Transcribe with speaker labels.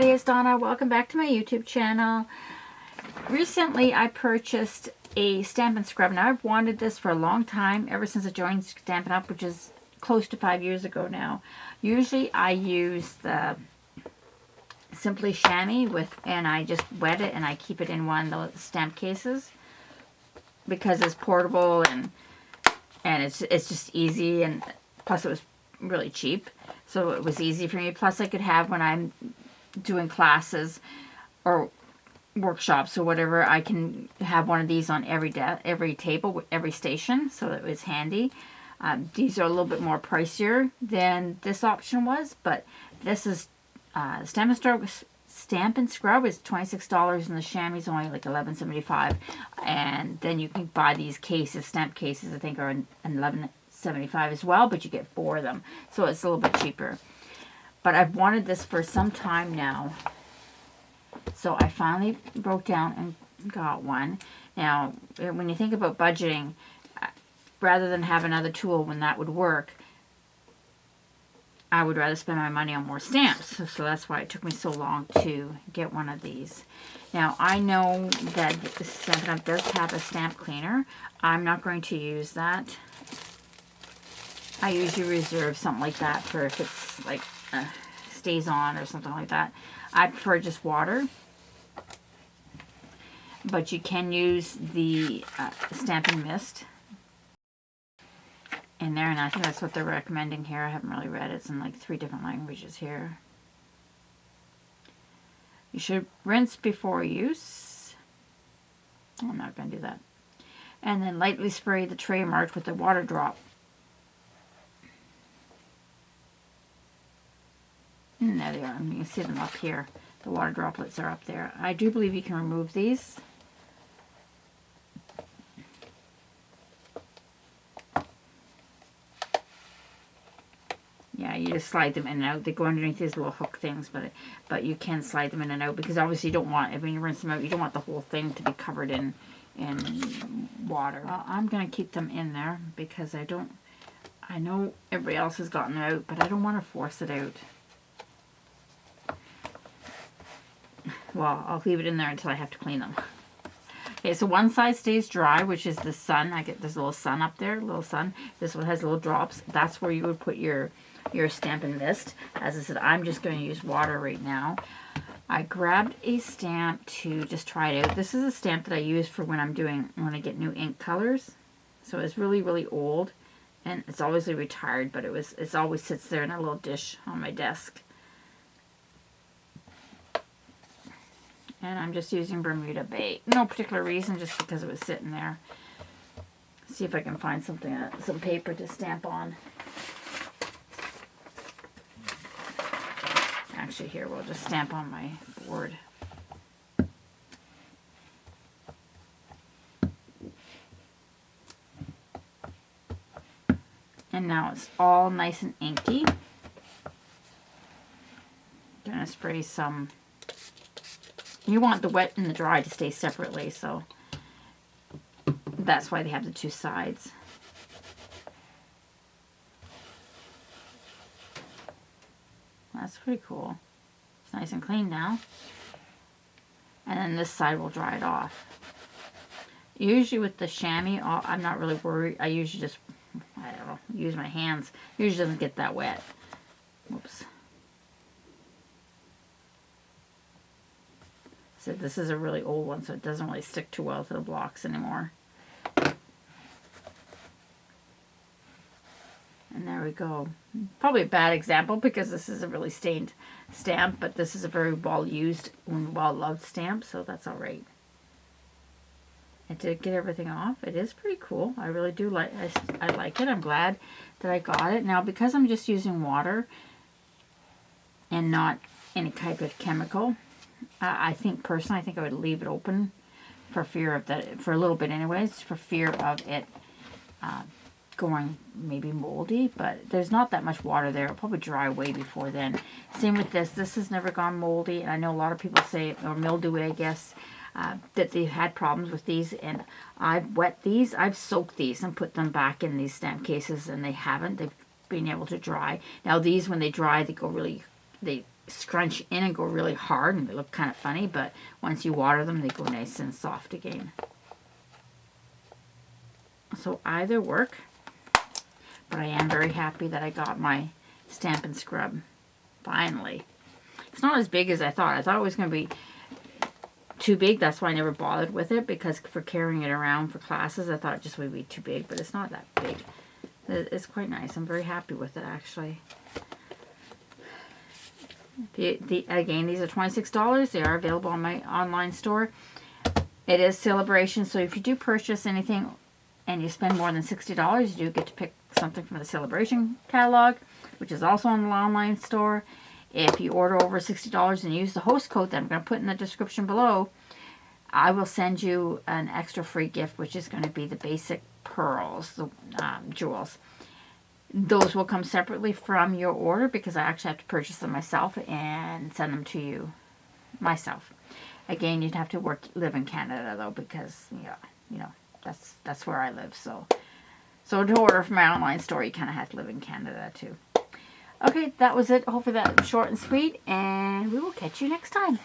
Speaker 1: everybody, it's Donna. Welcome back to my YouTube channel. Recently I purchased a Stampin Scrub. Now I've wanted this for a long time, ever since I joined Stampin' Up, which is close to 5 years ago now. Usually I use the Simply Shammy and I just wet it and I keep it in one of those stamp cases because it's portable and it's just easy, and plus it was really cheap, so it was easy for me. Plus I could have, when I'm doing classes or workshops or whatever, I can have one of these on every table, every station, so it was handy. These are a little bit more pricier than this option was, but this is Stampin Scrub is $26, and the chamois is only like $11.75. And then you can buy these cases, stamp cases, I think are $11.75 as well, but you get 4 of them, so it's a little bit cheaper. But I've wanted this for some time now, so I finally broke down and got one. Now, when you think about budgeting, rather than have another tool when that would work, I would rather spend my money on more stamps. So that's why it took me so long to get one of these. Now, I know that Stampin' Up does have a stamp cleaner. I'm not going to use that. I usually reserve something like that for if it's like stays on or something like that. I prefer just water. But you can use the Stampin' Mist in there, and I think that's what they're recommending here. I haven't really read it. It's in like 3 different languages here. You should rinse before use. I'm not going to do that. And then lightly spray the tray marked with a water drop. And there they are. You can see them up here. The water droplets are up there. I do believe you can remove these. Yeah, you just slide them in and out. They go underneath these little hook things, but you can slide them in and out, because obviously you don't want, when you rinse them out, you don't want the whole thing to be covered in water. Well, I'm going to keep them in there because I know everybody else has gotten them out, but I don't want to force it out. Well, I'll leave it in there until I have to clean them. Okay, so one side stays dry, which is the sun. I get this little sun up there, little sun. This one has little drops. That's where you would put your Stampin' Mist. As I said, I'm just going to use water right now. I grabbed a stamp to just try it out. This is a stamp that I use for when I get new ink colors. So it's really, really old, and it's obviously retired, but it always sits there in a little dish on my desk. And I'm just using Bermuda Bay. No particular reason, just because it was sitting there. See if I can find something, some paper to stamp on. Actually, here, we'll just stamp on my board. And now it's all nice and inky. I'm gonna spray some. You want the wet and the dry to stay separately, so that's why they have the 2 sides. That's pretty cool. It's nice and clean now. And then this side will dry it off. Usually with the chamois, I'm not really worried. I usually just, I don't know, use my hands. Usually doesn't get that wet. Whoops. So this is a really old one, so it doesn't really stick too well to the blocks anymore. And there we go. Probably a bad example because this is a really stained stamp, but this is a very well-used and well-loved stamp, so that's all right. I did get everything off. It is pretty cool. I really do like I like it. I'm glad that I got it. Now, because I'm just using water and not any type of chemical, I think personally, I would leave it open for fear of that, for a little bit anyways, for fear of it going maybe moldy, but there's not that much water there. It'll probably dry way before then. Same with this. This has never gone moldy, and I know a lot of people say, or mildewy, I guess, that they've had problems with these, and I've wet these, I've soaked these and put them back in these stamp cases, and they haven't. They've been able to dry. Now these, when they dry, they go really, they scrunch in and go really hard and they look kind of funny, but once you water them, they go nice and soft again. So either work, but I am very happy that I got my Stampin' Scrub finally. It's not as big as I thought. I thought it was going to be too big. That's why I never bothered with it, because for carrying it around for classes, I thought it just would be too big, but it's not that big. It's quite nice. I'm very happy with it, actually. Again, these are $26. They are available on my online store. It is Sale-A-Bration, so if you do purchase anything and you spend more than $60, you do get to pick something from the Sale-A-Bration catalog, which is also on the online store. If you order over $60 and use the host code that I'm going to put in the description below, I will send you an extra free gift, which is going to be the basic pearls, the jewels. Those will come separately from your order because I actually have to purchase them myself and send them to you myself. Again, you'd have to live in Canada though, because you know that's where I live. So to order from my online store, you kind of have to live in Canada too. Okay, that was it. Hopefully that was short and sweet, and we will catch you next time.